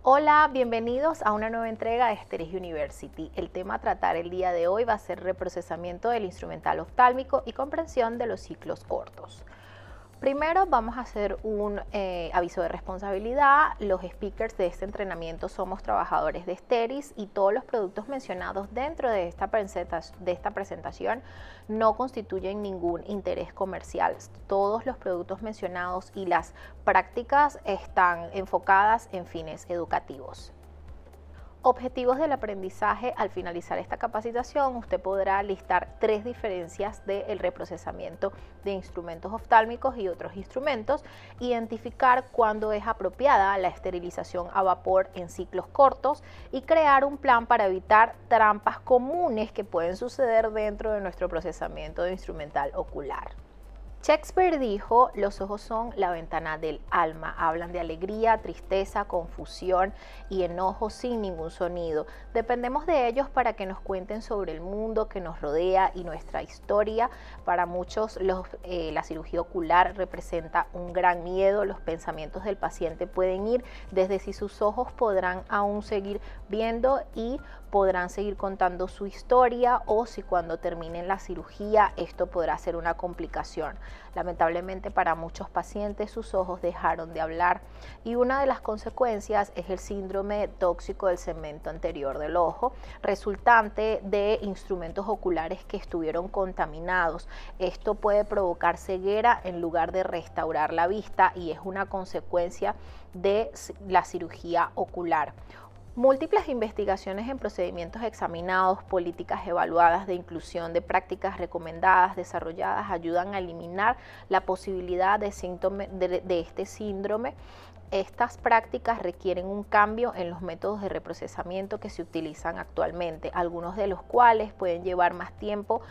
Hola, bienvenidos a una nueva entrega de Esteris University. El tema a tratar el día de hoy va a ser reprocesamiento del instrumental oftálmico y comprensión de los ciclos cortos. Primero vamos a hacer un aviso de responsabilidad. Los speakers de este entrenamiento somos trabajadores de Esteris y todos los productos mencionados dentro de esta presentación no constituyen ningún interés comercial. Todos los productos mencionados y las prácticas están enfocadas en fines educativos. Objetivos del aprendizaje. Al finalizar esta capacitación, usted podrá listar 3 diferencias del reprocesamiento de instrumentos oftálmicos y otros instrumentos, identificar cuándo es apropiada la esterilización a vapor en ciclos cortos y crear un plan para evitar trampas comunes que pueden suceder dentro de nuestro procesamiento de instrumental ocular. Shakespeare dijo: los ojos son la ventana del alma, hablan de alegría, tristeza, confusión y enojo sin ningún sonido. Dependemos de ellos para que nos cuenten sobre el mundo que nos rodea y nuestra historia. Para muchos la cirugía ocular representa un gran miedo. Los pensamientos del paciente pueden ir desde si sus ojos podrán aún seguir viendo y podrán seguir contando su historia, o si cuando terminen la cirugía esto podrá ser una complicación. Lamentablemente para muchos pacientes sus ojos dejaron de hablar y una de las consecuencias es el síndrome tóxico del segmento anterior del ojo, resultante de instrumentos oculares que estuvieron contaminados. Esto puede provocar ceguera en lugar de restaurar la vista y es una consecuencia de la cirugía ocular. Múltiples investigaciones en procedimientos examinados, políticas evaluadas de inclusión de prácticas recomendadas, desarrolladas, ayudan a eliminar la posibilidad de este síndrome. Estas prácticas requieren un cambio en los métodos de reprocesamiento que se utilizan actualmente, algunos de los cuales pueden llevar más tiempo,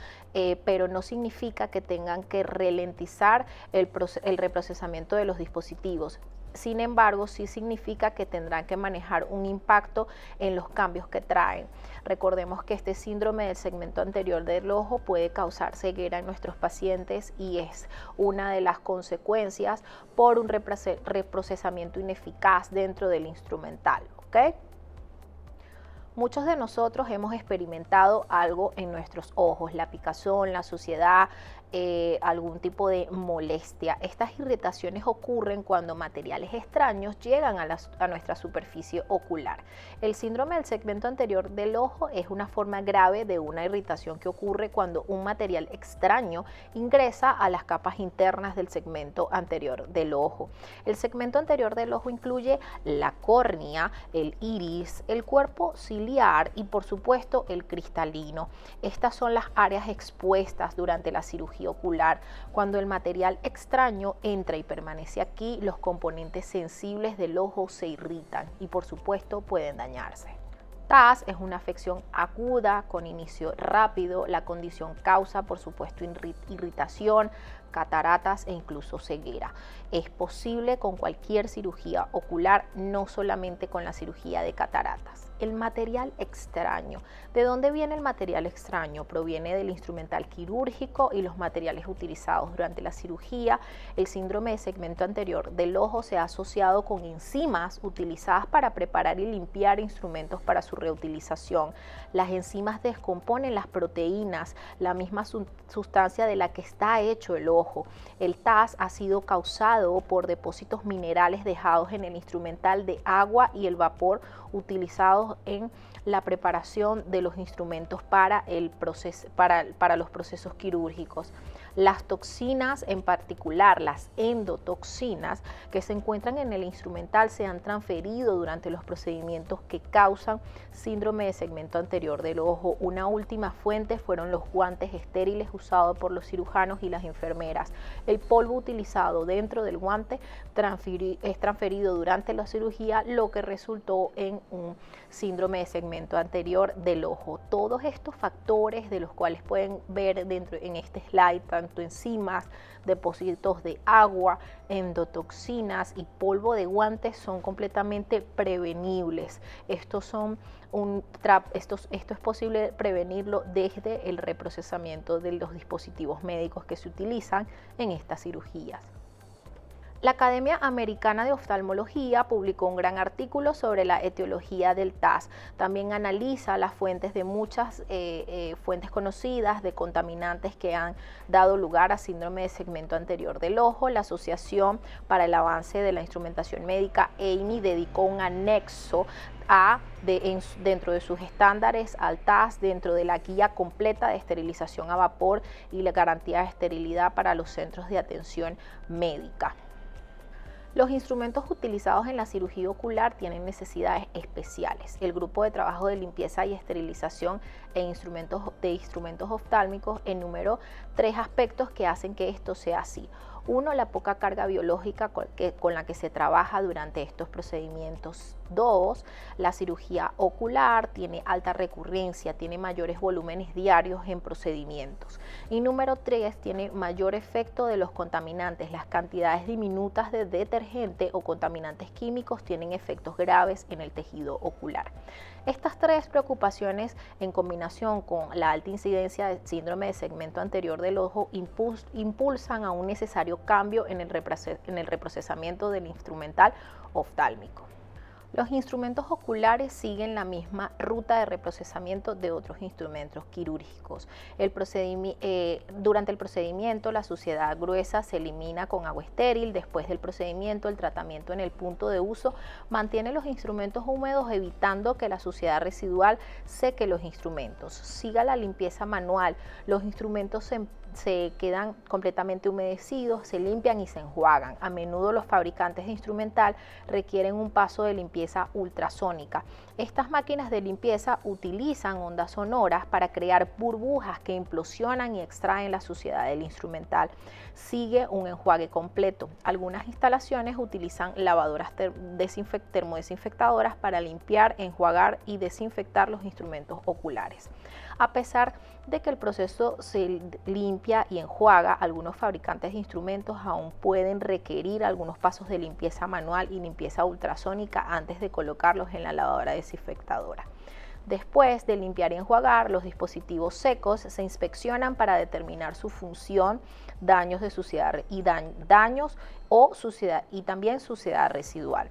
pero no significa que tengan que ralentizar el reprocesamiento de los dispositivos. Sin embargo, sí significa que tendrán que manejar un impacto en los cambios que traen. Recordemos que este síndrome del segmento anterior del ojo puede causar ceguera en nuestros pacientes y es una de las consecuencias por un reprocesamiento ineficaz dentro del instrumental, ¿ok? Muchos de nosotros hemos experimentado algo en nuestros ojos, la picazón, la suciedad, algún tipo de molestia. Estas irritaciones ocurren cuando materiales extraños llegan a nuestra superficie ocular. El síndrome del segmento anterior del ojo es una forma grave de una irritación que ocurre cuando un material extraño ingresa a las capas internas del segmento anterior del ojo. El segmento anterior del ojo incluye la córnea, el iris, el cuerpo ciliar y por supuesto el cristalino. Estas son las áreas expuestas durante la cirugía ocular. Cuando el material extraño entra y permanece aquí, los componentes sensibles del ojo se irritan y por supuesto pueden dañarse. TAS es una afección aguda con inicio rápido. La condición causa, por supuesto, irritación, cataratas e incluso ceguera. Es posible con cualquier cirugía ocular, no solamente con la cirugía de cataratas. El material extraño. ¿De dónde viene el material extraño? Proviene del instrumental quirúrgico y los materiales utilizados durante la cirugía. El síndrome de segmento anterior del ojo se ha asociado con enzimas utilizadas para preparar y limpiar instrumentos para su reutilización. Las enzimas descomponen las proteínas, la misma sustancia de la que está hecho el ojo. El TAS ha sido causado por depósitos minerales dejados en el instrumental de agua y el vapor utilizados en la preparación de los instrumentos para los procesos quirúrgicos. Las toxinas, en particular las endotoxinas que se encuentran en el instrumental, se han transferido durante los procedimientos que causan síndrome de segmento anterior del ojo. Una última fuente fueron los guantes estériles usados por los cirujanos y las enfermeras. El polvo utilizado dentro del guante es transferido durante la cirugía, lo que resultó en un síndrome de segmento anterior del ojo. Todos estos factores, de los cuales pueden ver en este slide, tanto enzimas, depósitos de agua, endotoxinas y polvo de guantes, son completamente prevenibles. Esto es posible prevenirlo desde el reprocesamiento de los dispositivos médicos que se utilizan en estas cirugías. La Academia Americana de Oftalmología publicó un gran artículo sobre la etiología del TAS. También analiza las fuentes de muchas fuentes conocidas de contaminantes que han dado lugar a síndrome de segmento anterior del ojo. La Asociación para el Avance de la Instrumentación Médica, AAMI, dedicó un anexo dentro de sus estándares al TAS, dentro de la guía completa de esterilización a vapor y la garantía de esterilidad para los centros de atención médica. Los instrumentos utilizados en la cirugía ocular tienen necesidades especiales. El grupo de trabajo de limpieza y esterilización de instrumentos oftálmicos enumeró 3 aspectos que hacen que esto sea así. 1. La poca carga biológica con la que se trabaja durante estos procedimientos. 2. La cirugía ocular tiene alta recurrencia, tiene mayores volúmenes diarios en procedimientos. Y número 3, tiene mayor efecto de los contaminantes. Las cantidades diminutas de detergente o contaminantes químicos tienen efectos graves en el tejido ocular. Estas 3 preocupaciones, en combinación con la alta incidencia de síndrome de segmento anterior del ojo, impulsan a un necesario cambio en el reprocesamiento del instrumental oftálmico. Los instrumentos oculares siguen la misma ruta de reprocesamiento de otros instrumentos quirúrgicos. Durante el procedimiento, la suciedad gruesa se elimina con agua estéril. Después del procedimiento, el tratamiento en el punto de uso mantiene los instrumentos húmedos, evitando que la suciedad residual seque los instrumentos. Siga la limpieza manual. Los instrumentos se quedan completamente humedecidos, se limpian y se enjuagan. A menudo los fabricantes de instrumental requieren un paso de limpieza ultrasónica. Estas máquinas de limpieza utilizan ondas sonoras para crear burbujas que implosionan y extraen la suciedad del instrumental. Sigue un enjuague completo. Algunas instalaciones utilizan lavadoras termodesinfectadoras para limpiar, enjuagar y desinfectar los instrumentos oculares. A pesar de que el proceso se limpia y enjuaga, algunos fabricantes de instrumentos aún pueden requerir algunos pasos de limpieza manual y limpieza ultrasónica antes de colocarlos en la lavadora desinfectadora. Después de limpiar y enjuagar, los dispositivos secos se inspeccionan para determinar su función, daños de suciedad y también suciedad residual.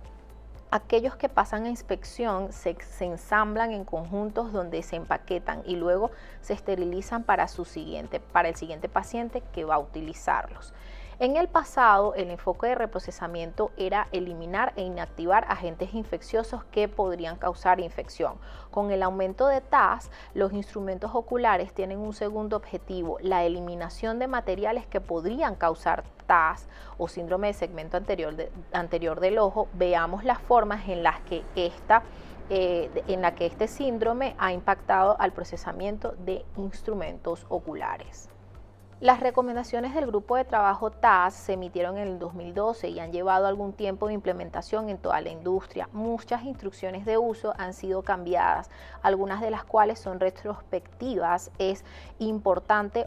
Aquellos que pasan a inspección se ensamblan en conjuntos donde se empaquetan y luego se esterilizan para el siguiente paciente que va a utilizarlos. En el pasado, el enfoque de reprocesamiento era eliminar e inactivar agentes infecciosos que podrían causar infección. Con el aumento de TAS, los instrumentos oculares tienen un segundo objetivo, la eliminación de materiales que podrían causar TAS o síndrome de segmento anterior del ojo. Veamos las formas en las que este síndrome ha impactado al procesamiento de instrumentos oculares. Las recomendaciones del grupo de trabajo TAS se emitieron en el 2012 y han llevado algún tiempo de implementación en toda la industria. Muchas instrucciones de uso han sido cambiadas, algunas de las cuales son retrospectivas. Es importante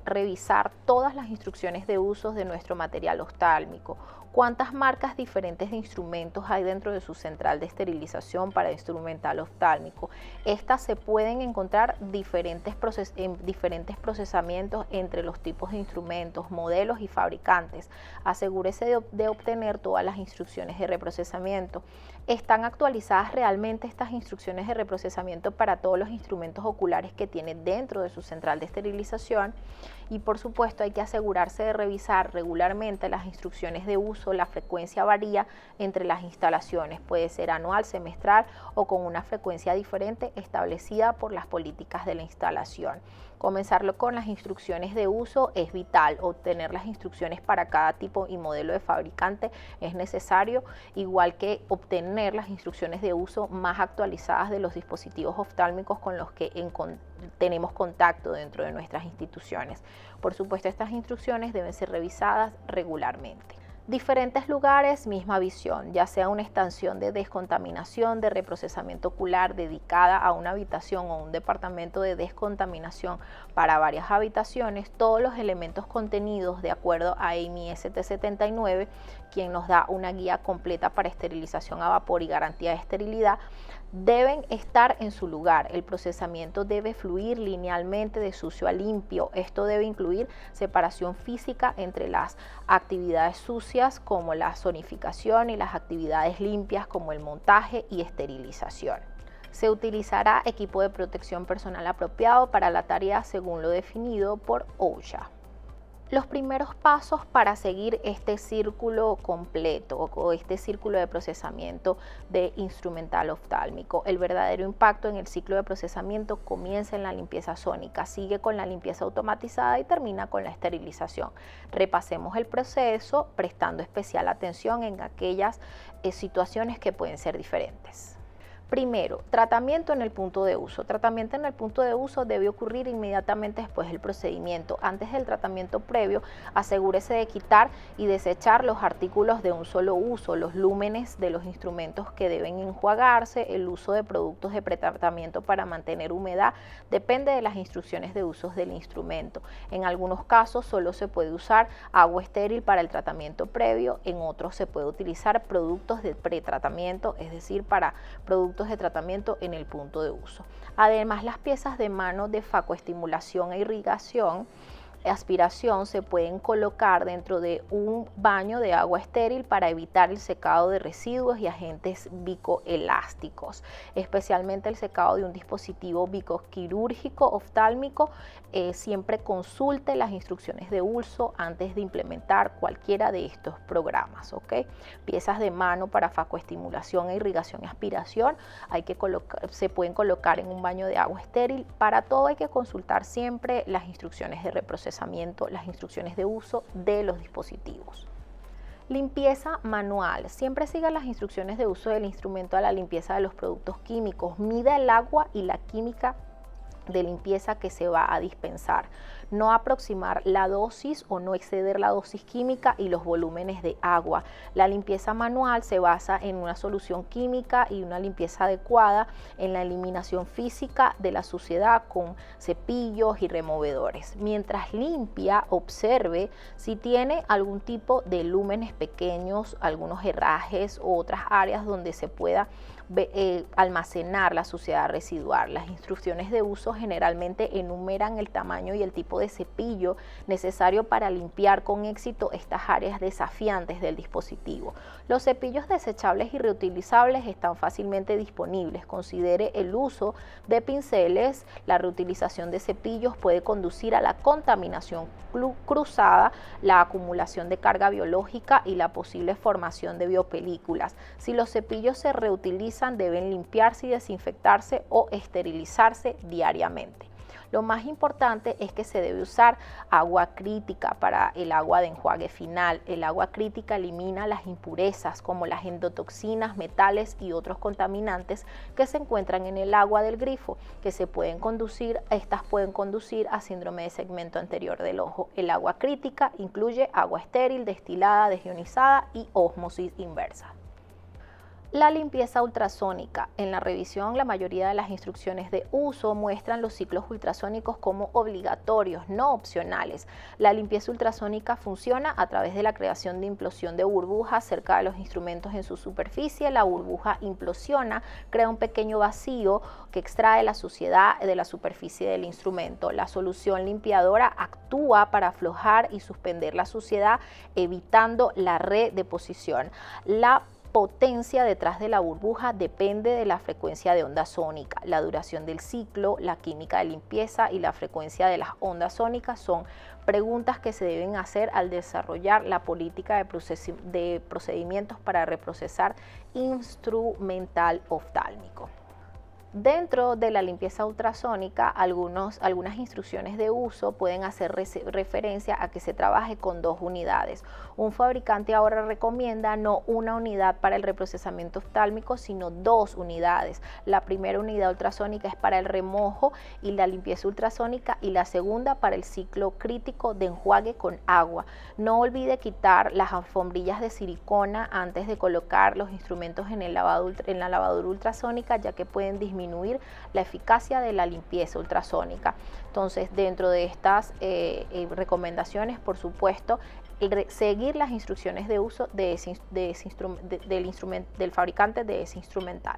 revisar todas las instrucciones de uso de nuestro material oftálmico. ¿Cuántas marcas diferentes de instrumentos hay dentro de su central de esterilización para instrumental oftálmico? Estas se pueden encontrar en diferentes procesamientos entre los tipos de instrumentos, modelos y fabricantes. Asegúrese de obtener todas las instrucciones de reprocesamiento. ¿Están actualizadas realmente estas instrucciones de reprocesamiento para todos los instrumentos oculares que tiene dentro de su central de esterilización? Y por supuesto hay que asegurarse de revisar regularmente las instrucciones de uso. La frecuencia varía entre las instalaciones, puede ser anual, semestral o con una frecuencia diferente establecida por las políticas de la instalación. Comenzarlo con las instrucciones de uso es vital. Obtener las instrucciones para cada tipo y modelo de fabricante es necesario, igual que obtener las instrucciones de uso más actualizadas de los dispositivos oftálmicos con los que tenemos contacto dentro de nuestras instituciones. Por supuesto, estas instrucciones deben ser revisadas regularmente. Diferentes lugares, misma visión, ya sea una estación de descontaminación, de reprocesamiento ocular dedicada a una habitación o un departamento de descontaminación para varias habitaciones. Todos los elementos contenidos de acuerdo a AAMI ST79, quien nos da una guía completa para esterilización a vapor y garantía de esterilidad, deben estar en su lugar. El procesamiento debe fluir linealmente de sucio a limpio. Esto debe incluir separación física entre las actividades sucias sucias como la zonificación y las actividades limpias como el montaje y esterilización. Se utilizará equipo de protección personal apropiado para la tarea según lo definido por OSHA. Los primeros pasos para seguir este círculo completo o este círculo de procesamiento de instrumental oftálmico. El verdadero impacto en el ciclo de procesamiento comienza en la limpieza sónica, sigue con la limpieza automatizada y termina con la esterilización. Repasemos el proceso prestando especial atención en aquellas situaciones que pueden ser diferentes. Primero, tratamiento en el punto de uso. Tratamiento en el punto de uso debe ocurrir inmediatamente después del procedimiento. Antes del tratamiento previo, asegúrese de quitar y desechar los artículos de un solo uso, los lúmenes de los instrumentos que deben enjuagarse, el uso de productos de pretratamiento para mantener humedad, depende de las instrucciones de uso del instrumento. En algunos casos solo se puede usar agua estéril para el tratamiento previo, en otros se puede utilizar productos de pretratamiento, es decir, para productos de tratamiento en el punto de uso. Además, las piezas de mano de facoestimulación e irrigación, aspiración, se pueden colocar dentro de un baño de agua estéril para evitar el secado de residuos y agentes vicoelásticos, especialmente el secado de un dispositivo vicoquirúrgico oftálmico. Siempre consulte las instrucciones de uso antes de implementar cualquiera de estos programas, ¿ok? Piezas de mano para facoestimulación e irrigación y aspiración se pueden colocar en un baño de agua estéril. Para todo hay que consultar siempre las instrucciones de reprocesamiento, las instrucciones de uso de los dispositivos. Limpieza manual. Siempre siga las instrucciones de uso del instrumento a la limpieza de los productos químicos. Mida el agua y la química de limpieza que se va a dispensar. No aproximar la dosis o no exceder la dosis química y los volúmenes de agua. La limpieza manual se basa en una solución química y una limpieza adecuada en la eliminación física de la suciedad con cepillos y removedores. Mientras limpia, observe si tiene algún tipo de lúmenes pequeños, algunos herrajes u otras áreas donde se pueda almacenar la suciedad residual. Las instrucciones de uso generalmente enumeran el tamaño y el tipo de cepillo necesario para limpiar con éxito estas áreas desafiantes del dispositivo. Los cepillos desechables y reutilizables están fácilmente disponibles. Considere el uso de pinceles. La reutilización de cepillos puede conducir a la contaminación cruzada, la acumulación de carga biológica y la posible formación de biopelículas. Si los cepillos se reutilizan, deben limpiarse y desinfectarse o esterilizarse diariamente. Lo más importante es que se debe usar agua crítica para el agua de enjuague final. El agua crítica elimina las impurezas como las endotoxinas, metales y otros contaminantes que se encuentran en el agua del grifo, estas pueden conducir a síndrome de segmento anterior del ojo. El agua crítica incluye agua estéril, destilada, desionizada y ósmosis inversa. La limpieza ultrasónica. En la revisión, la mayoría de las instrucciones de uso muestran los ciclos ultrasónicos como obligatorios, no opcionales. La limpieza ultrasónica funciona a través de la creación de implosión de burbujas cerca de los instrumentos en su superficie. La burbuja implosiona, crea un pequeño vacío que extrae la suciedad de la superficie del instrumento. La solución limpiadora actúa para aflojar y suspender la suciedad, evitando la redeposición. La potencia detrás de la burbuja depende de la frecuencia de onda sónica. La duración del ciclo, la química de limpieza y la frecuencia de las ondas sónicas son preguntas que se deben hacer al desarrollar la política de procedimientos para reprocesar instrumental oftálmico. Dentro de la limpieza ultrasónica, algunas instrucciones de uso pueden hacer referencia a que se trabaje con 2 unidades. Un fabricante ahora recomienda no una unidad para el reprocesamiento oftálmico, sino 2 unidades. La primera unidad ultrasónica es para el remojo y la limpieza ultrasónica, y la segunda para el ciclo crítico de enjuague con agua. No olvide quitar las alfombrillas de silicona antes de colocar los instrumentos en la lavadora ultrasónica, ya que pueden disminuir la eficacia de la limpieza ultrasónica. Entonces, dentro de estas recomendaciones, por supuesto, seguir las instrucciones de uso del fabricante de ese instrumental.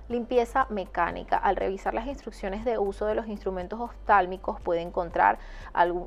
Limpieza mecánica. Al revisar las instrucciones de uso de los instrumentos oftálmicos puede encontrar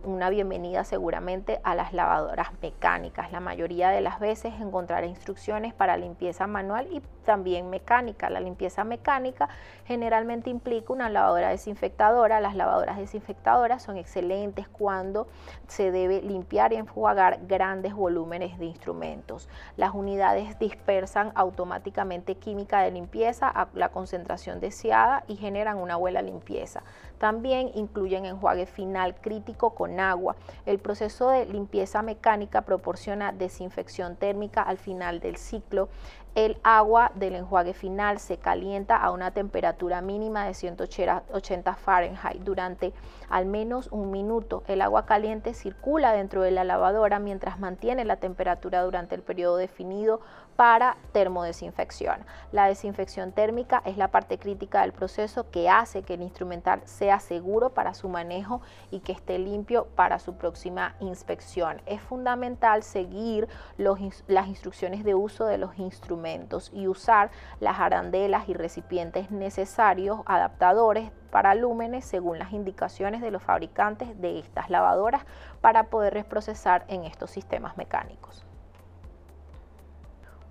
una bienvenida seguramente a las lavadoras mecánicas. La mayoría de las veces encontrará instrucciones para limpieza manual y también mecánica. La limpieza mecánica generalmente implica una lavadora desinfectadora. Las lavadoras desinfectadoras son excelentes cuando se debe limpiar y enjuagar grandes volúmenes de instrumentos. Las unidades dispersan automáticamente química de limpieza a la concentración deseada y generan una buena limpieza. También incluyen enjuague final crítico con agua. El proceso de limpieza mecánica proporciona desinfección térmica al final del ciclo. El agua del enjuague final se calienta a una temperatura mínima de 180 Fahrenheit durante al menos un minuto. El agua caliente circula dentro de la lavadora mientras mantiene la temperatura durante el periodo definido para termodesinfección. La desinfección térmica es la parte crítica del proceso que hace que el instrumental sea seguro para su manejo y que esté limpio para su próxima inspección. Es fundamental seguir las instrucciones de uso de los instrumentos y usar las arandelas y recipientes necesarios, adaptadores para lúmenes según las indicaciones de los fabricantes de estas lavadoras para poder reprocesar en estos sistemas mecánicos.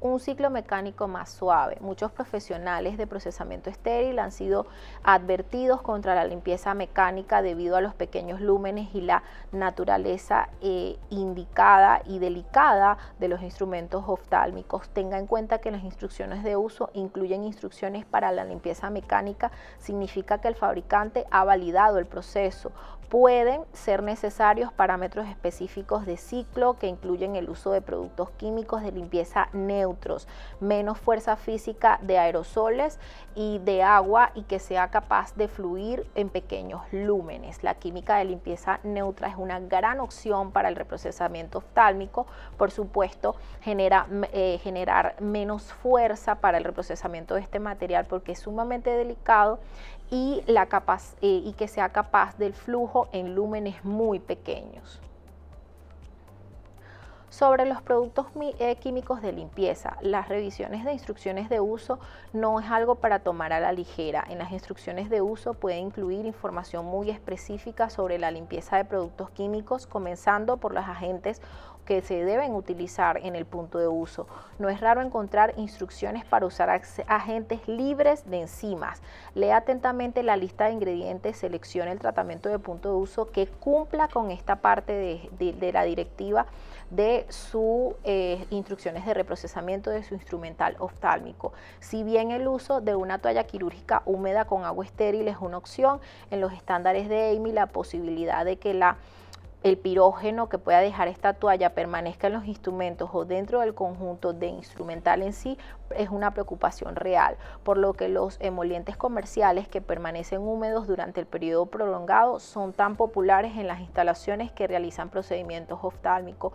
Un ciclo mecánico más suave. Muchos profesionales de procesamiento estéril han sido advertidos contra la limpieza mecánica debido a los pequeños lúmenes y la naturaleza indicada y delicada de los instrumentos oftálmicos. Tenga en cuenta que las instrucciones de uso incluyen instrucciones para la limpieza mecánica. Significa que el fabricante ha validado el proceso. Pueden ser necesarios parámetros específicos de ciclo que incluyen el uso de productos químicos de limpieza neutros, menos fuerza física de aerosoles y de agua y que sea capaz de fluir en pequeños lúmenes. La química de limpieza neutra es una gran opción para el reprocesamiento oftálmico. Por supuesto, generar menos fuerza para el reprocesamiento de este material porque es sumamente delicado y que sea capaz del flujo en lúmenes muy pequeños. Sobre los productos químicos de limpieza, las revisiones de instrucciones de uso no es algo para tomar a la ligera. En las instrucciones de uso puede incluir información muy específica sobre la limpieza de productos químicos, comenzando por los agentes que se deben utilizar en el punto de uso. No es raro encontrar instrucciones para usar agentes libres de enzimas. Lea atentamente la lista de ingredientes, seleccione el tratamiento de punto de uso que cumpla con esta parte de la directiva de sus instrucciones de reprocesamiento de su instrumental oftálmico. Si bien el uso de una toalla quirúrgica húmeda con agua estéril es una opción, en los estándares de EMI la posibilidad de que el pirógeno que pueda dejar esta toalla permanezca en los instrumentos o dentro del conjunto de instrumental en sí es una preocupación real, por lo que los emolientes comerciales que permanecen húmedos durante el periodo prolongado son tan populares en las instalaciones que realizan procedimientos oftálmicos.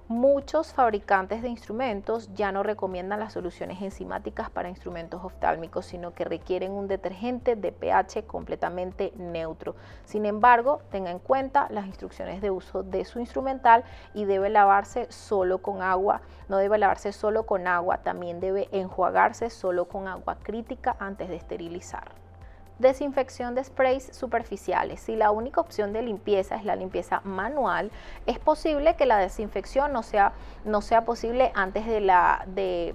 Muchos fabricantes de instrumentos ya no recomiendan las soluciones enzimáticas para instrumentos oftálmicos, sino que requieren un detergente de pH completamente neutro. Sin embargo, tenga en cuenta las instrucciones de uso de su instrumental y debe lavarse solo con agua. No debe lavarse solo con agua, también debe enjuagarse solo con agua crítica antes de esterilizar. Desinfección de sprays superficiales. Si la única opción de limpieza es la limpieza manual, es posible que la desinfección no sea posible antes de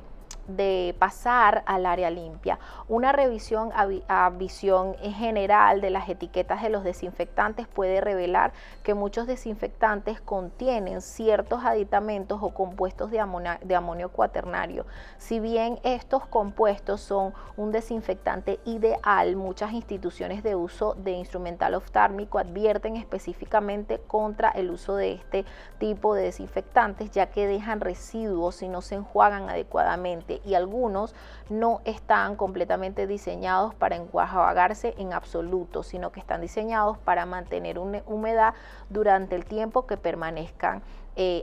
pasar al área limpia. Una revisión a visión general de las etiquetas de los desinfectantes puede revelar que muchos desinfectantes contienen ciertos aditamentos o compuestos de amonio cuaternario. Si bien estos compuestos son un desinfectante ideal, muchas instituciones de uso de instrumental oftálmico advierten específicamente contra el uso de este tipo de desinfectantes, ya que dejan residuos si no se enjuagan adecuadamente y algunos no están completamente diseñados para enjuagarse en absoluto, sino que están diseñados para mantener una humedad durante el tiempo que permanezcan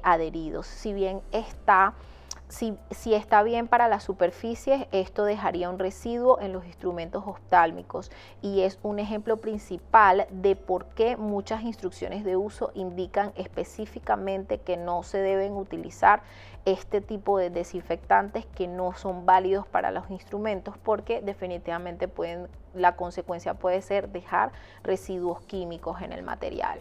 adheridos. Si bien está Si está bien para las superficies, esto dejaría un residuo en los instrumentos oftálmicos y es un ejemplo principal de por qué muchas instrucciones de uso indican específicamente que no se deben utilizar este tipo de desinfectantes que no son válidos para los instrumentos, porque definitivamente la consecuencia puede ser dejar residuos químicos en el material.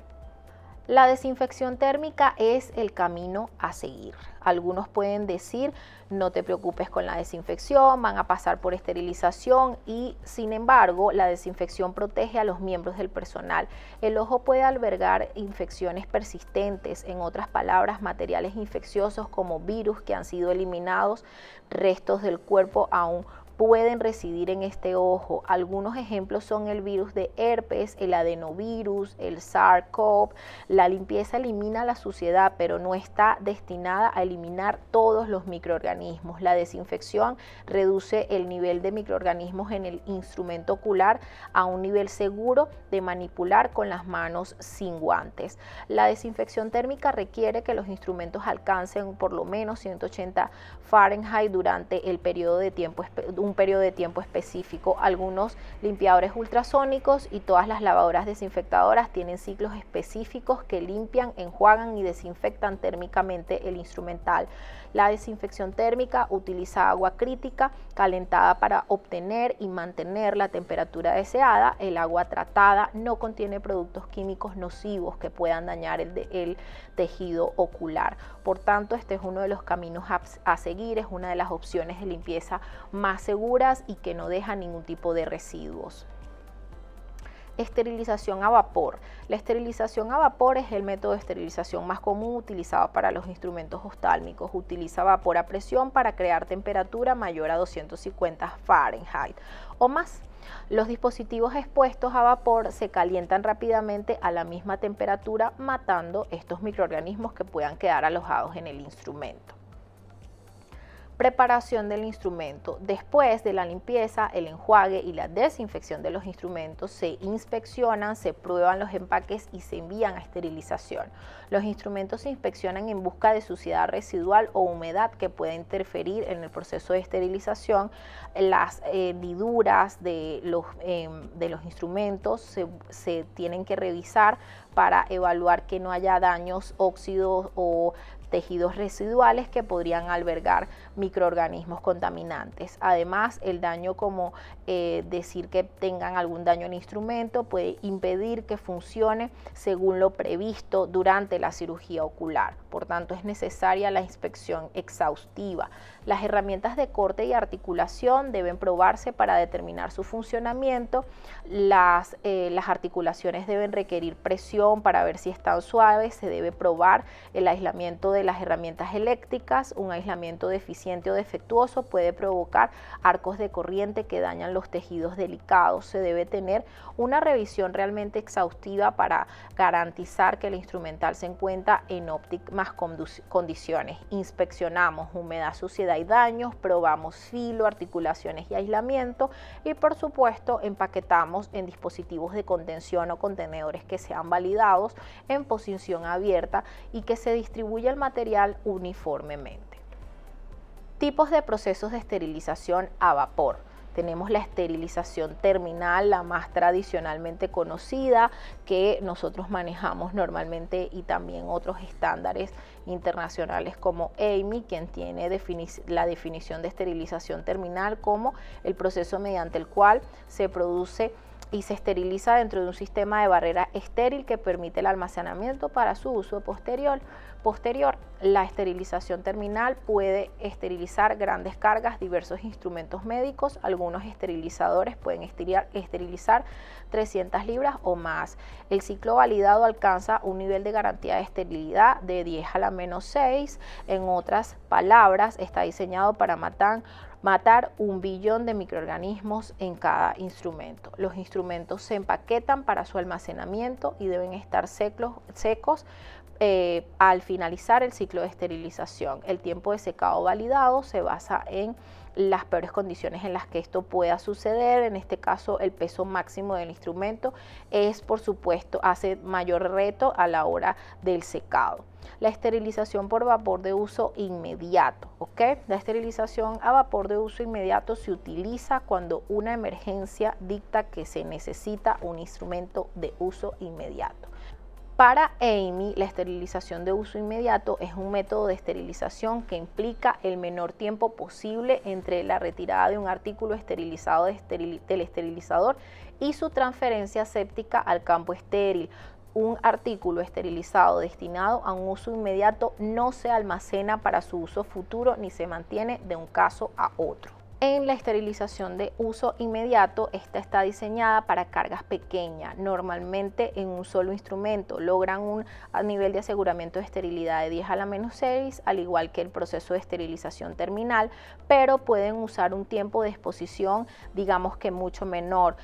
La desinfección térmica es el camino a seguir. Algunos pueden decir, no te preocupes con la desinfección, van a pasar por esterilización y, sin embargo, la desinfección protege a los miembros del personal. El ojo puede albergar infecciones persistentes, en otras palabras, materiales infecciosos como virus que han sido eliminados, restos del cuerpo aún pueden residir en este ojo. Algunos ejemplos son el virus de herpes, el adenovirus, el SARS-CoV. La limpieza elimina la suciedad, pero no está destinada a eliminar todos los microorganismos. La desinfección reduce el nivel de microorganismos en el instrumento ocular a un nivel seguro de manipular con las manos sin guantes. La desinfección térmica requiere que los instrumentos alcancen por lo menos 180 Fahrenheit durante un periodo de tiempo específico. Algunos limpiadores ultrasónicos y todas las lavadoras desinfectadoras tienen ciclos específicos que limpian, enjuagan y desinfectan térmicamente el instrumental. La desinfección térmica utiliza agua crítica calentada para obtener y mantener la temperatura deseada. El agua tratada no contiene productos químicos nocivos que puedan dañar el tejido ocular. Por tanto, este es uno de los caminos a seguir, es una de las opciones de limpieza más seguras y que no deja ningún tipo de residuos. Esterilización a vapor. La esterilización a vapor es el método de esterilización más común utilizado para los instrumentos oftálmicos. Utiliza vapor a presión para crear temperatura mayor a 250 Fahrenheit o más. Los dispositivos expuestos a vapor se calientan rápidamente a la misma temperatura, matando estos microorganismos que puedan quedar alojados en el instrumento. Preparación del instrumento. Después de la limpieza, el enjuague y la desinfección de los instrumentos, se inspeccionan, se prueban los empaques y se envían a esterilización. Los instrumentos se inspeccionan en busca de suciedad residual o humedad que pueda interferir en el proceso de esterilización. Las hendiduras de los instrumentos se tienen que revisar para evaluar que no haya daños, óxidos o tejidos residuales que podrían albergar microorganismos contaminantes. Además, el daño, como decir que tengan algún daño en el instrumento, puede impedir que funcione según lo previsto durante la cirugía ocular. Por tanto, es necesaria la inspección exhaustiva. Las herramientas de corte y articulación deben probarse para determinar su funcionamiento. Las articulaciones deben requerir presión para ver si están suaves. Se debe probar el aislamiento de las herramientas eléctricas. Un aislamiento deficiente o defectuoso puede provocar arcos de corriente que dañan los tejidos delicados. Se debe tener una revisión realmente exhaustiva para garantizar que el instrumental se encuentra en óptimas condiciones. Inspeccionamos humedad, suciedad y daños, probamos filo, articulaciones y aislamiento y, por supuesto, empaquetamos en dispositivos de contención o contenedores que sean validados en posición abierta y que se distribuya el material uniformemente. Tipos de procesos de esterilización a vapor. Tenemos la esterilización terminal, la más tradicionalmente conocida, que nosotros manejamos normalmente, y también otros estándares internacionales como AAMI, quien tiene la definición de esterilización terminal como el proceso mediante el cual se produce y se esteriliza dentro de un sistema de barrera estéril que permite el almacenamiento para su uso posterior. La esterilización terminal puede esterilizar grandes cargas, diversos instrumentos médicos. Algunos esterilizadores pueden esterilizar 300 libras o más. El ciclo validado alcanza un nivel de garantía de esterilidad de 10 a la menos 6. En otras palabras, está diseñado para matar 1 billón de microorganismos en cada instrumento. Los instrumentos se empaquetan para su almacenamiento y deben estar secos al finalizar el ciclo de esterilización. El tiempo de secado validado se basa en las peores condiciones en las que esto pueda suceder. En este caso, el peso máximo del instrumento es, por supuesto, hace mayor reto a la hora del secado. La esterilización por vapor de uso inmediato, ¿ok? La esterilización a vapor de uso inmediato se utiliza cuando una emergencia dicta que se necesita un instrumento de uso inmediato. Para Amy, la esterilización de uso inmediato es un método de esterilización que implica el menor tiempo posible entre la retirada de un artículo esterilizado del esterilizador y su transferencia séptica al campo estéril. Un artículo esterilizado destinado a un uso inmediato no se almacena para su uso futuro ni se mantiene de un caso a otro. En la esterilización de uso inmediato, esta está diseñada para cargas pequeñas, normalmente en un solo instrumento. Logran un nivel de aseguramiento de esterilidad de 10 a la menos 6, al igual que el proceso de esterilización terminal, pero pueden usar un tiempo de exposición, digamos que mucho menor.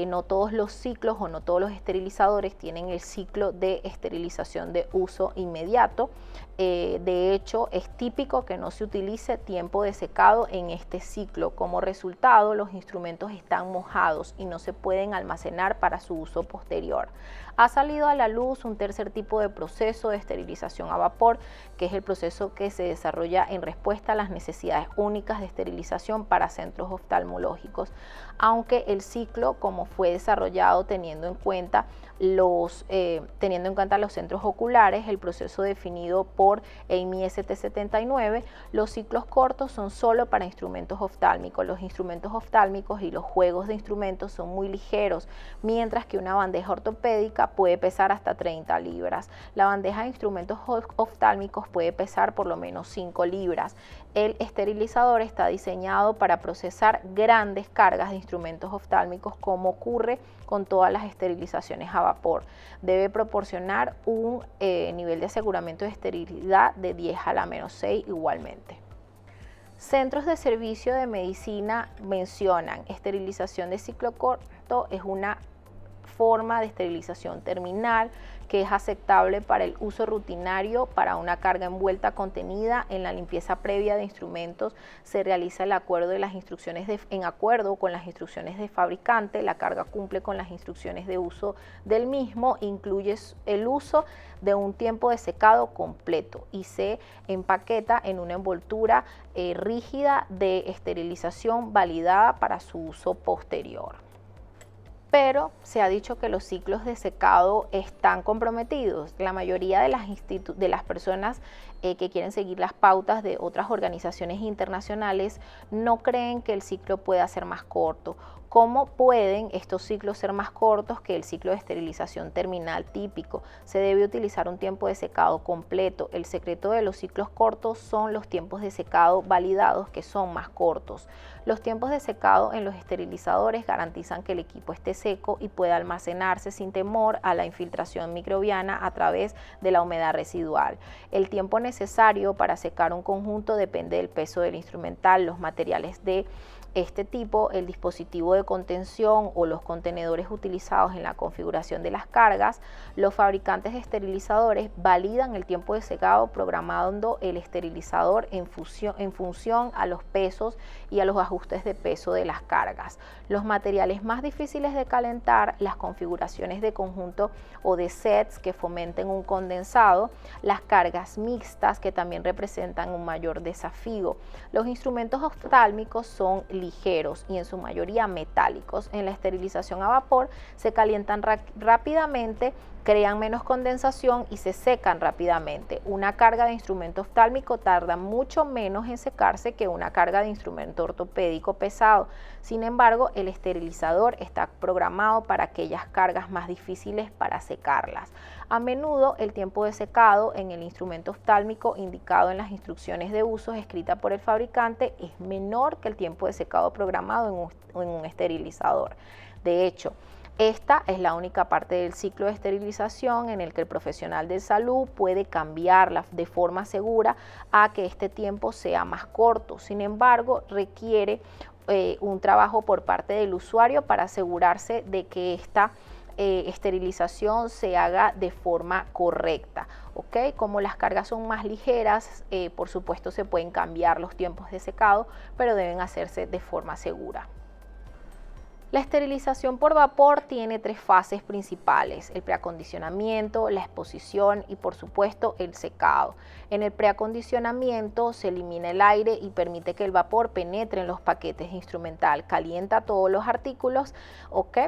No todos los ciclos o no todos los esterilizadores tienen el ciclo de esterilización de uso inmediato. De hecho, es típico que no se utilice tiempo de secado en este ciclo. Como resultado, los instrumentos están mojados y no se pueden almacenar para su uso posterior. Ha salido a la luz un tercer tipo de proceso de esterilización a vapor, que es el proceso que se desarrolla en respuesta a las necesidades únicas de esterilización para centros oftalmológicos. Aunque el ciclo, como fue desarrollado teniendo en cuenta los centros oculares, el proceso definido por Amy ST79, los ciclos cortos son solo para instrumentos oftálmicos. Los instrumentos oftálmicos y los juegos de instrumentos son muy ligeros, mientras que una bandeja ortopédica puede pesar hasta 30 libras. La bandeja de instrumentos oftálmicos puede pesar por lo menos 5 libras. El esterilizador está diseñado para procesar grandes cargas de instrumentos oftálmicos, como ocurre con todas las esterilizaciones a vapor. Debe proporcionar un nivel de aseguramiento de esterilidad de 10 a la menos 6 igualmente. Centros de servicio de medicina mencionan esterilización de ciclo corto es una forma de esterilización terminal que es aceptable para el uso rutinario para una carga envuelta contenida. En la limpieza previa de instrumentos se realiza en acuerdo con las instrucciones de fabricante. La carga cumple con las instrucciones de uso del mismo, incluye el uso de un tiempo de secado completo y se empaqueta en una envoltura rígida de esterilización validada para su uso posterior. Pero se ha dicho que los ciclos de secado están comprometidos. La mayoría de las personas que quieren seguir las pautas de otras organizaciones internacionales no creen que el ciclo pueda ser más corto. ¿Cómo pueden estos ciclos ser más cortos que el ciclo de esterilización terminal típico? Se debe utilizar un tiempo de secado completo. El secreto de los ciclos cortos son los tiempos de secado validados, que son más cortos. Los tiempos de secado en los esterilizadores garantizan que el equipo esté seco y pueda almacenarse sin temor a la infiltración microbiana a través de la humedad residual. El tiempo necesario para secar un conjunto depende del peso del instrumental, los materiales de este tipo, el dispositivo de contención o los contenedores utilizados en la configuración de las cargas. Los fabricantes de esterilizadores validan el tiempo de secado programando el esterilizador en función a los pesos y a los ajustes de peso de las cargas. Los materiales más difíciles de calentar, las configuraciones de conjunto o de sets que fomenten un condensado, las cargas mixtas que también representan un mayor desafío. Los instrumentos oftálmicos son ligeros y en su mayoría metálicos. En la esterilización a vapor se calientan rápidamente, crean menos condensación y se secan rápidamente. Una carga de instrumento oftálmico tarda mucho menos en secarse que una carga de instrumento ortopédico pesado. Sin embargo, el esterilizador está programado para aquellas cargas más difíciles para secarlas. A menudo el tiempo de secado en el instrumento oftálmico indicado en las instrucciones de uso escritas por el fabricante es menor que el tiempo de secado programado en un esterilizador. De hecho, esta es la única parte del ciclo de esterilización en el que el profesional de salud puede cambiarla de forma segura a que este tiempo sea más corto. Sin embargo, requiere un trabajo por parte del usuario para asegurarse de que esta esterilización se haga de forma correcta, ¿ok? Como las cargas son más ligeras, por supuesto se pueden cambiar los tiempos de secado, pero deben hacerse de forma segura. La esterilización por vapor tiene 3 fases principales: el preacondicionamiento, la exposición y por supuesto el secado. En el preacondicionamiento se elimina el aire y permite que el vapor penetre en los paquetes de instrumental, calienta todos los artículos, ¿ok?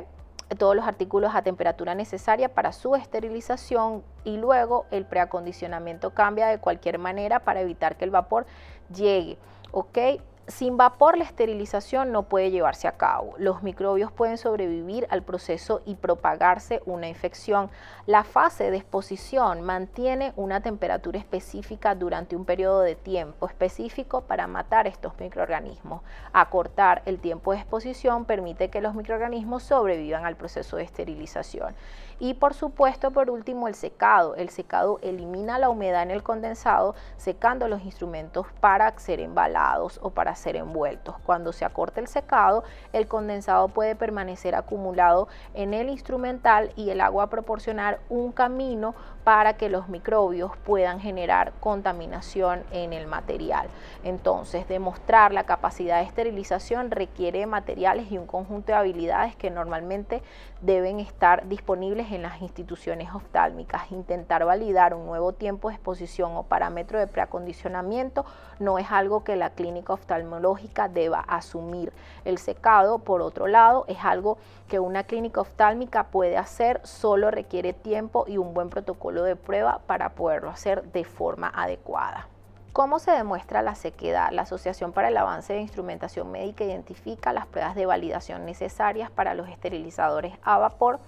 Todos los artículos a temperatura necesaria para su esterilización, y luego el preacondicionamiento cambia de cualquier manera para evitar que el vapor llegue, ¿ok? Sin vapor la esterilización no puede llevarse a cabo. Los microbios pueden sobrevivir al proceso y propagarse una infección. La fase de exposición mantiene una temperatura específica durante un periodo de tiempo específico para matar estos microorganismos. Acortar el tiempo de exposición permite que los microorganismos sobrevivan al proceso de esterilización. Y por supuesto, por último, el secado. El secado elimina la humedad en el condensado, secando los instrumentos para ser embalados o para ser envueltos. Cuando se acorta el secado, el condensado puede permanecer acumulado en el instrumental y el agua proporcionar un camino para que los microbios puedan generar contaminación en el material. Entonces, demostrar la capacidad de esterilización requiere materiales y un conjunto de habilidades que normalmente deben estar disponibles en las instituciones oftálmicas. Intentar validar un nuevo tiempo de exposición o parámetro de preacondicionamiento no es algo que la clínica oftalmológica deba asumir. El secado, por otro lado, es algo que una clínica oftálmica puede hacer, solo requiere tiempo y un buen protocolo de prueba para poderlo hacer de forma adecuada. ¿Cómo se demuestra la sequedad? La Asociación para el Avance de Instrumentación Médica identifica las pruebas de validación necesarias para los esterilizadores a vapor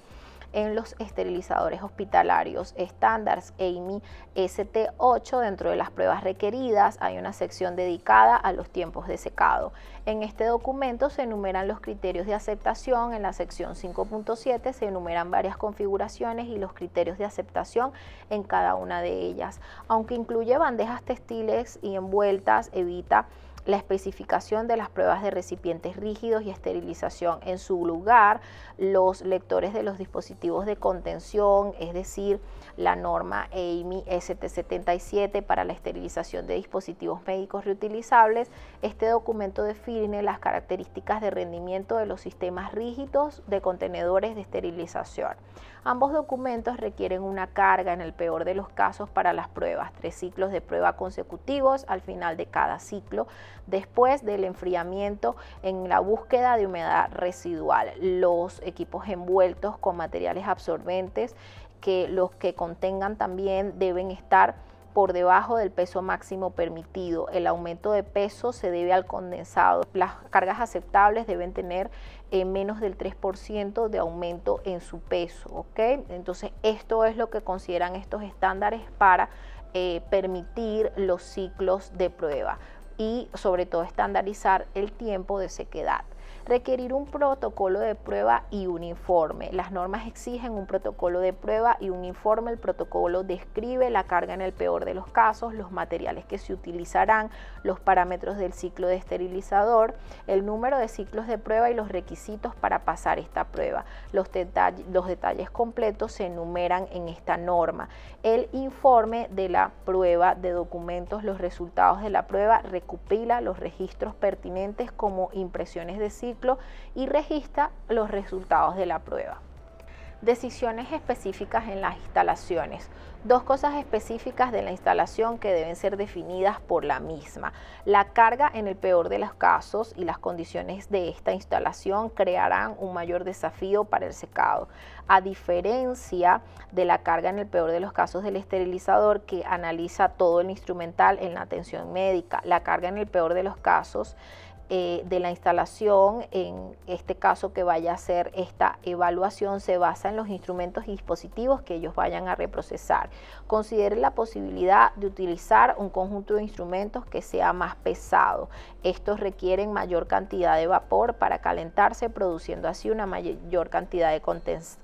en los esterilizadores hospitalarios estándares AMI ST8. Dentro de las pruebas requeridas hay una sección dedicada a los tiempos de secado. En este documento se enumeran los criterios de aceptación. En la sección 5.7 se enumeran varias configuraciones y los criterios de aceptación en cada una de ellas. Aunque incluye bandejas textiles y envueltas, evita la especificación de las pruebas de recipientes rígidos y esterilización. En su lugar, los lectores de los dispositivos de contención, es decir, la norma AMI ST77 para la esterilización de dispositivos médicos reutilizables. Este documento define las características de rendimiento de los sistemas rígidos de contenedores de esterilización. Ambos documentos requieren una carga, en el peor de los casos, para las pruebas: 3 ciclos de prueba consecutivos al final de cada ciclo, después del enfriamiento en la búsqueda de humedad residual. Los equipos envueltos con materiales absorbentes, que los que contengan también deben estar por debajo del peso máximo permitido. El aumento de peso se debe al condensado. Las cargas aceptables deben tener menos del 3% de aumento en su peso, ¿ok? Entonces, esto es lo que consideran estos estándares para permitir los ciclos de prueba y sobre todo estandarizar el tiempo de sequedad. Requerir un protocolo de prueba y un informe. Las normas exigen un protocolo de prueba y un informe. El protocolo describe la carga en el peor de los casos, los materiales que se utilizarán, los parámetros del ciclo de esterilizador, el número de ciclos de prueba y los requisitos para pasar esta prueba. Los detalles completos se enumeran en esta norma. El informe de la prueba de documentos, los resultados de la prueba, recopila los registros pertinentes como impresiones de ciclo y registra los resultados de la prueba. Decisiones específicas en las instalaciones. 2 cosas específicas de la instalación que deben ser definidas por la misma. La carga en el peor de los casos y las condiciones de esta instalación crearán un mayor desafío para el secado. A diferencia de la carga en el peor de los casos del esterilizador, que analiza todo el instrumental en la atención médica, la carga en el peor de los casos de la instalación, en este caso que vaya a hacer esta evaluación, se basa en los instrumentos y dispositivos que ellos vayan a reprocesar. Considere la posibilidad de utilizar un conjunto de instrumentos que sea más pesado. Estos requieren mayor cantidad de vapor para calentarse, produciendo así una mayor cantidad de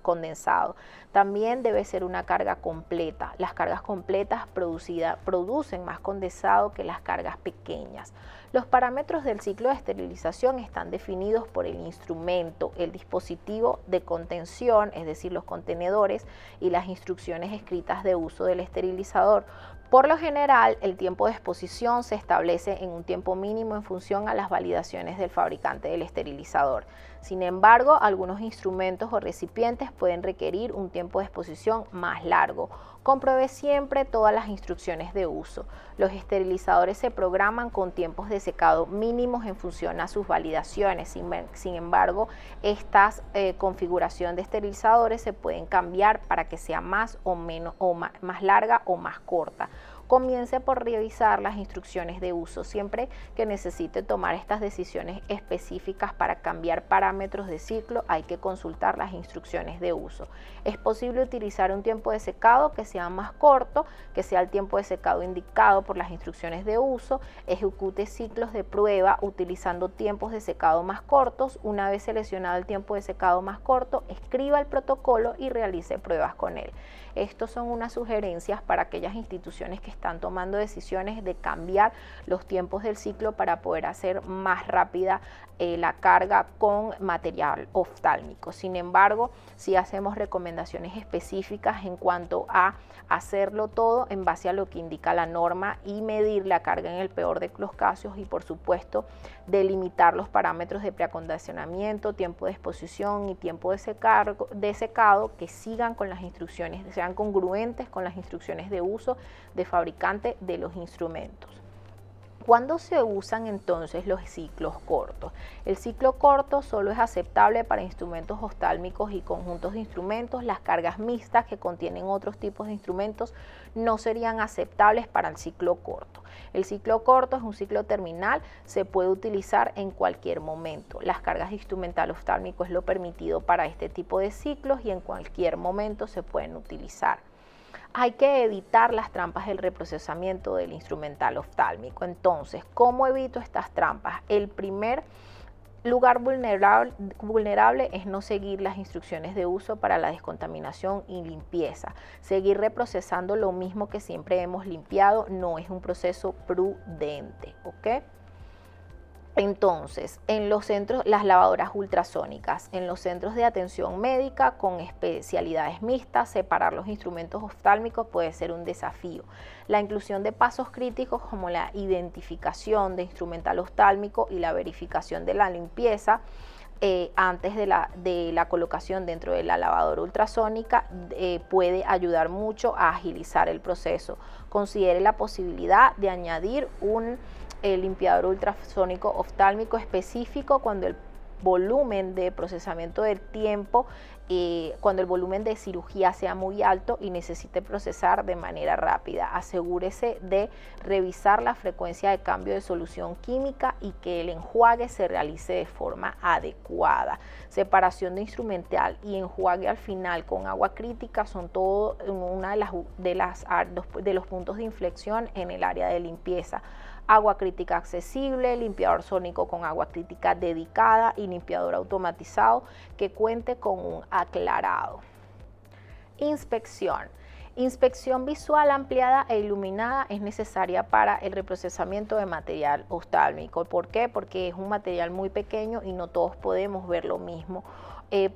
condensado. También debe ser una carga completa. Las cargas completas producen más condensado que las cargas pequeñas. Los parámetros del ciclo de esterilización están definidos por el instrumento, el dispositivo de contención, es decir, los contenedores, y las instrucciones escritas de uso del esterilizador. Por lo general, el tiempo de exposición se establece en un tiempo mínimo en función a las validaciones del fabricante del esterilizador. Sin embargo, algunos instrumentos o recipientes pueden requerir un tiempo de exposición más largo. Compruebe siempre todas las instrucciones de uso. Los esterilizadores se programan con tiempos de secado mínimos en función a sus validaciones. Sin embargo, estas configuración de esterilizadores se pueden cambiar para que sea más o menos, más larga o más corta. Comience por revisar las instrucciones de uso. Siempre que necesite tomar estas decisiones específicas para cambiar parámetros de ciclo, hay que consultar las instrucciones de uso. Es posible utilizar un tiempo de secado que sea más corto, que sea el tiempo de secado indicado por las instrucciones de uso. Ejecute ciclos de prueba utilizando tiempos de secado más cortos. Una vez seleccionado el tiempo de secado más corto, escriba el protocolo y realice pruebas con él. Estos son unas sugerencias para aquellas instituciones que están tomando decisiones de cambiar los tiempos del ciclo para poder hacer más rápida la carga con material oftálmico. Sin embargo, sí hacemos recomendaciones específicas en cuanto a hacerlo todo en base a lo que indica la norma y medir la carga en el peor de los casos y, por supuesto, delimitar los parámetros de preacondicionamiento, tiempo de exposición y tiempo de secado que sigan con las instrucciones, sean congruentes con las instrucciones de uso de fabricante de los instrumentos. ¿Cuándo se usan entonces los ciclos cortos? El ciclo corto solo es aceptable para instrumentos oftálmicos y conjuntos de instrumentos. Las cargas mixtas que contienen otros tipos de instrumentos no serían aceptables para el ciclo corto. El ciclo corto es un ciclo terminal, se puede utilizar en cualquier momento. Las cargas de instrumental oftálmico es lo permitido para este tipo de ciclos y en cualquier momento se pueden utilizar. Hay que evitar las trampas del reprocesamiento del instrumental oftálmico. Entonces, ¿cómo evito estas trampas? El primer lugar vulnerable es no seguir las instrucciones de uso para la descontaminación y limpieza. Seguir reprocesando lo mismo que siempre hemos limpiado no es un proceso prudente, ¿ok? Entonces, en los centros, las lavadoras ultrasónicas, en los centros de atención médica con especialidades mixtas, separar los instrumentos oftálmicos puede ser un desafío. La inclusión de pasos críticos como la identificación de instrumental oftálmico y la verificación de la limpieza antes de la colocación dentro de la lavadora ultrasónica puede ayudar mucho a agilizar el proceso. Considere la posibilidad de añadir un limpiador ultrasónico oftálmico específico cuando el volumen de procesamiento del tiempo, cuando el volumen de cirugía sea muy alto y necesite procesar de manera rápida. Asegúrese de revisar la frecuencia de cambio de solución química y que el enjuague se realice de forma adecuada. Separación de instrumental y enjuague al final con agua crítica son todo una de los puntos de inflexión en el área de limpieza. Agua crítica accesible, limpiador sónico con agua crítica dedicada y limpiador automatizado que cuente con un aclarado. Inspección. Inspección visual ampliada e iluminada es necesaria para el reprocesamiento de material oftálmico. ¿Por qué? Porque es un material muy pequeño y no todos podemos ver lo mismo.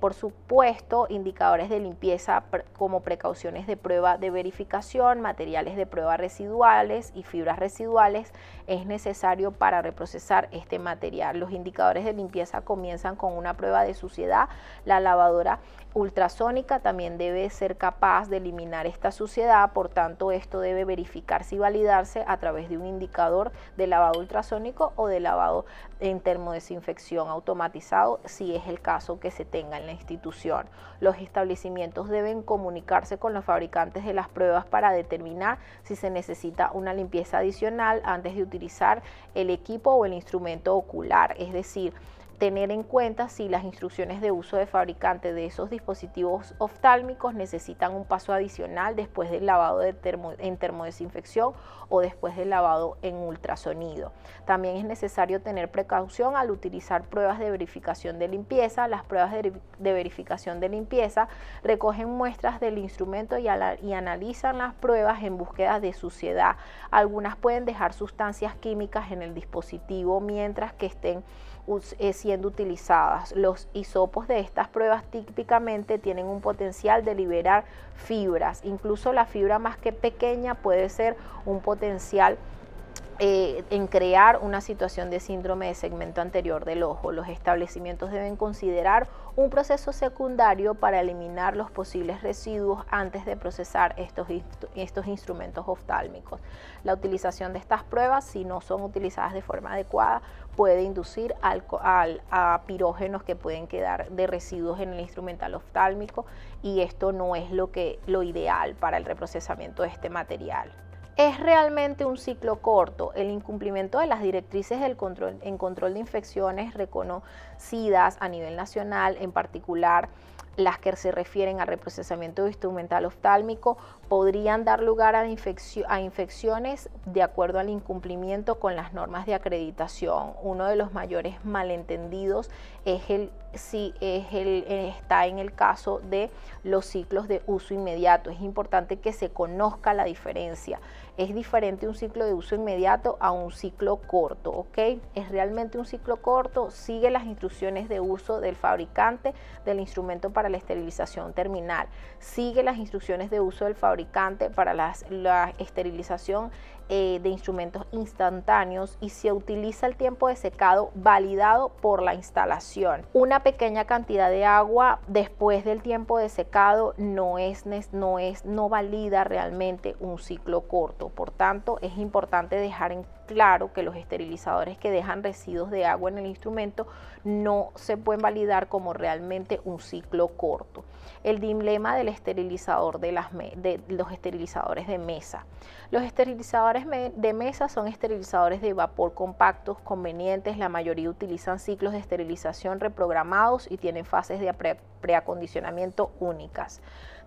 Por supuesto, indicadores de limpieza como precauciones de prueba de verificación, materiales de prueba residuales y fibras residuales es necesario para reprocesar este material. Los indicadores de limpieza comienzan con una prueba de suciedad. La lavadora ultrasónica también debe ser capaz de eliminar esta suciedad, por tanto esto debe verificarse y validarse a través de un indicador de lavado ultrasónico o de lavado en termodesinfección automatizado si es el caso que se tenga en la institución. Los establecimientos deben comunicarse con los fabricantes de las pruebas para determinar si se necesita una limpieza adicional antes de utilizar el equipo o el instrumento ocular, es decir, tener en cuenta si las instrucciones de uso de fabricante de esos dispositivos oftálmicos necesitan un paso adicional después del lavado en termodesinfección o después del lavado en ultrasonido. También es necesario tener precaución al utilizar pruebas de verificación de limpieza. Las pruebas de verificación de limpieza recogen muestras del instrumento y analizan las pruebas en búsqueda de suciedad. Algunas pueden dejar sustancias químicas en el dispositivo mientras que estén siendo utilizadas. Los hisopos de estas pruebas típicamente tienen un potencial de liberar fibras. Incluso la fibra más que pequeña puede ser un potencial en crear una situación de síndrome de segmento anterior del ojo. Los establecimientos deben considerar un proceso secundario para eliminar los posibles residuos antes de procesar estos instrumentos oftálmicos. La utilización de estas pruebas, si no son utilizadas de forma adecuada, puede inducir a pirógenos que pueden quedar de residuos en el instrumental oftálmico, y esto no es lo ideal para el reprocesamiento de este material. ¿Es realmente un ciclo corto? El incumplimiento de las directrices en control de infecciones reconocidas a nivel nacional, en particular las que se refieren al reprocesamiento instrumental oftálmico, podrían dar lugar a infecciones de acuerdo al incumplimiento con las normas de acreditación. Uno de los mayores malentendidos está en el caso de los ciclos de uso inmediato. Es importante que se conozca la diferencia. Es diferente un ciclo de uso inmediato a un ciclo corto, ¿ok? Es realmente un ciclo corto, sigue las instrucciones de uso del fabricante del instrumento para la esterilización terminal, sigue las instrucciones de uso del fabricante para la esterilización de instrumentos instantáneos, y se utiliza el tiempo de secado validado por la instalación. Una pequeña cantidad de agua después del tiempo de secado no valida realmente un ciclo corto. Por tanto, es importante dejar en claro que los esterilizadores que dejan residuos de agua en el instrumento no se pueden validar como realmente un ciclo corto. El dilema del esterilizador de los esterilizadores de mesa. Los esterilizadores de mesa son esterilizadores de vapor compactos, convenientes. La mayoría utilizan ciclos de esterilización reprogramados y tienen fases de preacondicionamiento únicas.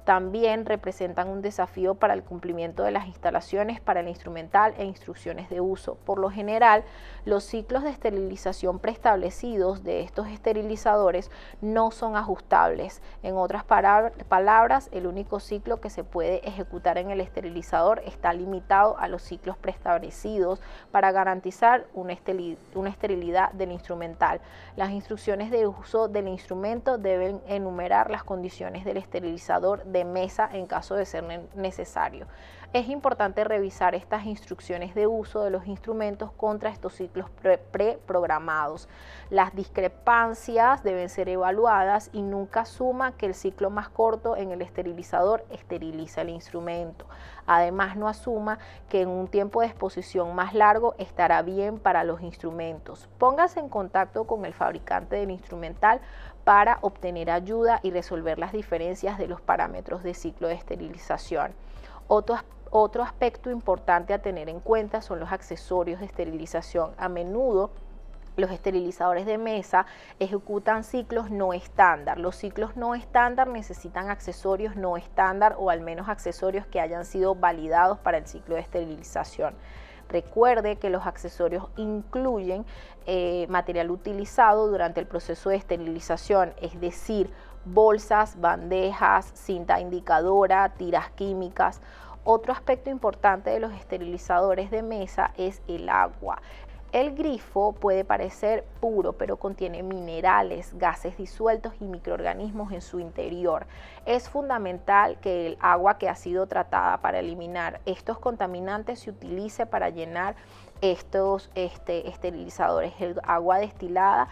También representan un desafío para el cumplimiento de las instalaciones para el instrumental e instrucciones de uso. Por lo general, los ciclos de esterilización preestablecidos de estos esterilizadores no son ajustables. En otras palabras, el único ciclo que se puede ejecutar en el esterilizador está limitado a los ciclos preestablecidos para garantizar una esterilidad del instrumental. Las instrucciones de uso del instrumento deben enumerar las condiciones del esterilizador de mesa en caso de ser necesario. Es importante revisar estas instrucciones de uso de los instrumentos contra estos ciclos preprogramados. Las discrepancias deben ser evaluadas y nunca asuma que el ciclo más corto en el esterilizador esteriliza el instrumento. Además, no asuma que en un tiempo de exposición más largo estará bien para los instrumentos. Póngase en contacto con el fabricante del instrumental para obtener ayuda y resolver las diferencias de los parámetros de ciclo de esterilización. Otro aspecto importante a tener en cuenta son los accesorios de esterilización. A menudo los esterilizadores de mesa ejecutan ciclos no estándar. Los ciclos no estándar necesitan accesorios no estándar, o al menos accesorios que hayan sido validados para el ciclo de esterilización. Recuerde que los accesorios incluyen material utilizado durante el proceso de esterilización, es decir, bolsas, bandejas, cinta indicadora, tiras químicas. Otro aspecto importante de los esterilizadores de mesa es el agua. El grifo puede parecer puro, pero contiene minerales, gases disueltos y microorganismos en su interior. Es fundamental que el agua que ha sido tratada para eliminar estos contaminantes se utilice para llenar estos esterilizadores. El agua destilada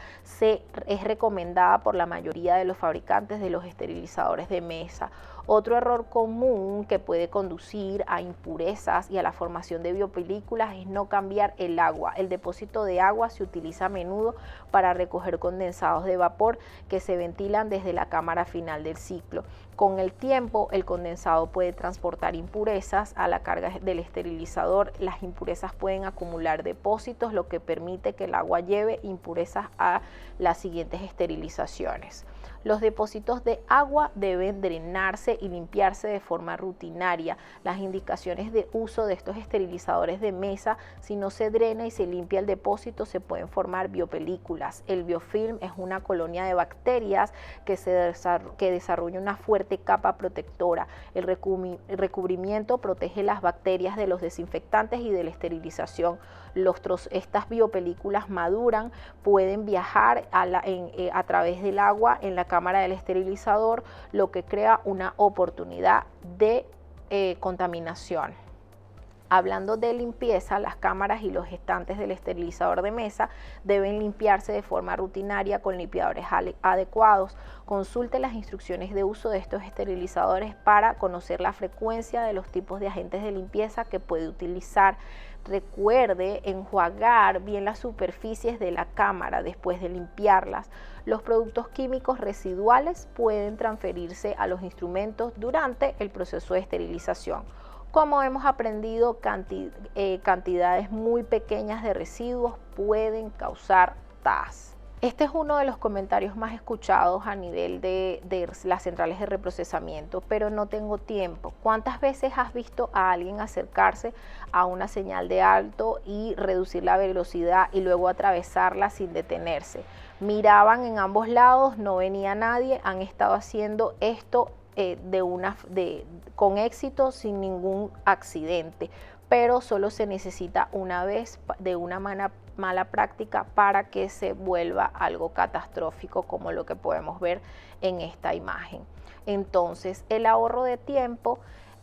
es recomendada por la mayoría de los fabricantes de los esterilizadores de mesa. Otro error común que puede conducir a impurezas y a la formación de biopelículas es no cambiar el agua. El depósito de agua se utiliza a menudo para recoger condensados de vapor que se ventilan desde la cámara final del ciclo. Con el tiempo, el condensado puede transportar impurezas a la carga del esterilizador. Las impurezas pueden acumular depósitos, lo que permite que el agua lleve impurezas a las siguientes esterilizaciones. Los depósitos de agua deben drenarse y limpiarse de forma rutinaria. Las indicaciones de uso de estos esterilizadores de mesa: si no se drena y se limpia el depósito, se pueden formar biopelículas. El biofilm es una colonia de bacterias que desarrolla una fuerte capa protectora. El recubrimiento protege las bacterias de los desinfectantes y de la esterilización. Estas biopelículas maduran, pueden viajar a través del agua en la cámara del esterilizador, lo que crea una oportunidad de contaminación. Hablando de limpieza, las cámaras y los estantes del esterilizador de mesa deben limpiarse de forma rutinaria con limpiadores adecuados. Consulte las instrucciones de uso de estos esterilizadores para conocer la frecuencia de los tipos de agentes de limpieza que puede utilizar. Recuerde enjuagar bien las superficies de la cámara después de limpiarlas. Los productos químicos residuales pueden transferirse a los instrumentos durante el proceso de esterilización. Como hemos aprendido, cantidades muy pequeñas de residuos pueden causar TAS. Este es uno de los comentarios más escuchados a nivel de las centrales de reprocesamiento, pero no tengo tiempo. ¿Cuántas veces has visto a alguien acercarse a una señal de alto y reducir la velocidad y luego atravesarla sin detenerse? Miraban en ambos lados, no venía nadie, han estado haciendo esto con éxito, sin ningún accidente, pero solo se necesita una vez de una mala práctica para que se vuelva algo catastrófico, como lo que podemos ver en esta imagen. Entonces, el ahorro de tiempo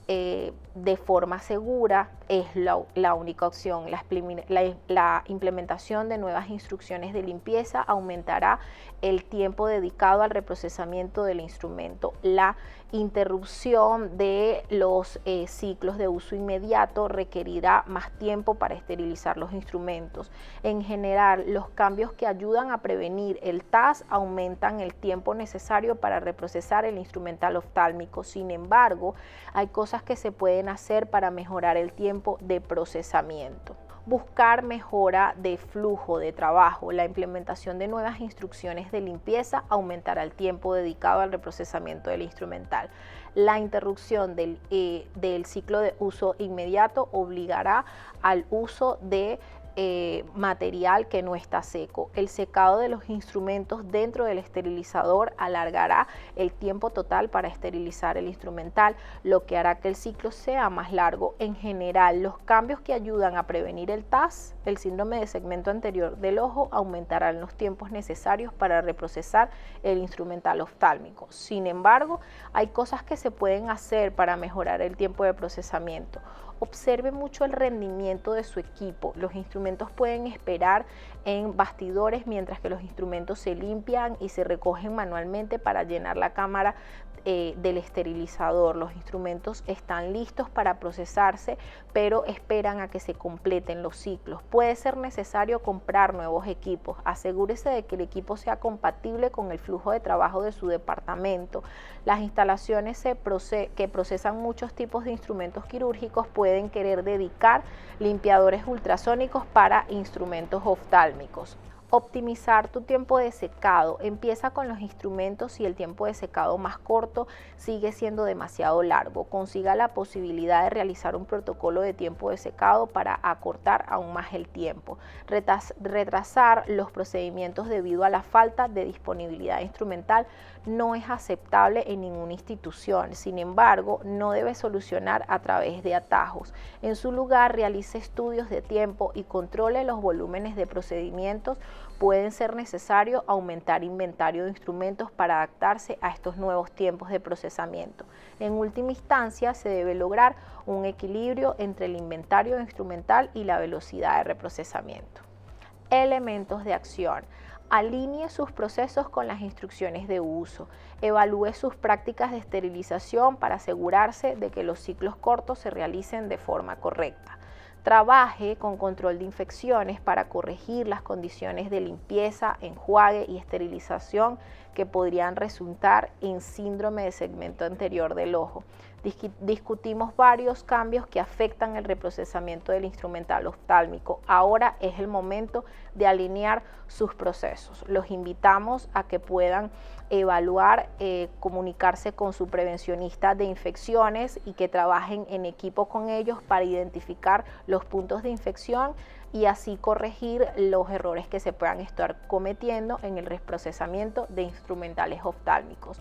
de forma segura es la única opción. La implementación de nuevas instrucciones de limpieza aumentará el tiempo dedicado al reprocesamiento del instrumento. La interrupción de los ciclos de uso inmediato requerirá más tiempo para esterilizar los instrumentos. En general, los cambios que ayudan a prevenir el TAS aumentan el tiempo necesario para reprocesar el instrumental oftálmico. Sin embargo, hay cosas que se pueden hacer para mejorar el tiempo de procesamiento. Buscar mejora de flujo de trabajo. La implementación de nuevas instrucciones de limpieza aumentará el tiempo dedicado al reprocesamiento del instrumental. La interrupción del ciclo de uso inmediato obligará al uso de material que no está seco. El secado de los instrumentos dentro del esterilizador alargará el tiempo total para esterilizar el instrumental, lo que hará que el ciclo sea más largo. En general, los cambios que ayudan a prevenir el TAS, el síndrome de segmento anterior del ojo, aumentarán los tiempos necesarios para reprocesar el instrumental oftálmico. Sin embargo, hay cosas que se pueden hacer para mejorar el tiempo de procesamiento. Observe mucho el rendimiento de su equipo. Los instrumentos pueden esperar en bastidores mientras que los instrumentos se limpian y se recogen manualmente para llenar la cámara del esterilizador. Los instrumentos están listos para procesarse, pero esperan a que se completen los ciclos. Puede ser necesario comprar nuevos equipos. Asegúrese de que el equipo sea compatible con el flujo de trabajo de su departamento. Las instalaciones que procesan muchos tipos de instrumentos quirúrgicos pueden querer dedicar limpiadores ultrasónicos para instrumentos oftálmicos. Optimizar tu tiempo de secado. Empieza con los instrumentos si el tiempo de secado más corto sigue siendo demasiado largo. Consiga la posibilidad de realizar un protocolo de tiempo de secado para acortar aún más el tiempo. Retrasar los procedimientos debido a la falta de disponibilidad instrumental no es aceptable en ninguna institución. Sin embargo, no debe solucionar a través de atajos. En su lugar, realice estudios de tiempo y controle los volúmenes de procedimientos. Pueden ser necesario aumentar inventario de instrumentos para adaptarse a estos nuevos tiempos de procesamiento. En última instancia, se debe lograr un equilibrio entre el inventario instrumental y la velocidad de reprocesamiento. Elementos de acción. Alinee sus procesos con las instrucciones de uso. Evalúe sus prácticas de esterilización para asegurarse de que los ciclos cortos se realicen de forma correcta. Trabaje con control de infecciones para corregir las condiciones de limpieza, enjuague y esterilización que podrían resultar en síndrome de segmento anterior del ojo. Discutimos varios cambios que afectan el reprocesamiento del instrumental oftálmico. Ahora es el momento de alinear sus procesos. Los invitamos a que puedan evaluar, comunicarse con su prevencionista de infecciones y que trabajen en equipo con ellos para identificar los puntos de infección y así corregir los errores que se puedan estar cometiendo en el reprocesamiento de instrumentales oftálmicos.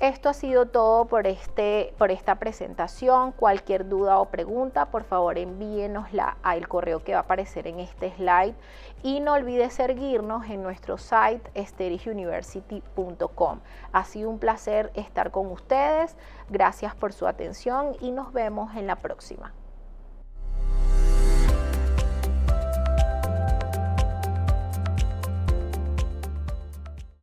Esto ha sido todo por esta presentación. Cualquier duda o pregunta, por favor envíenosla al correo que va a aparecer en este slide y no olvide seguirnos en nuestro site steriguniversity.com. Ha sido un placer estar con ustedes. Gracias por su atención y nos vemos en la próxima.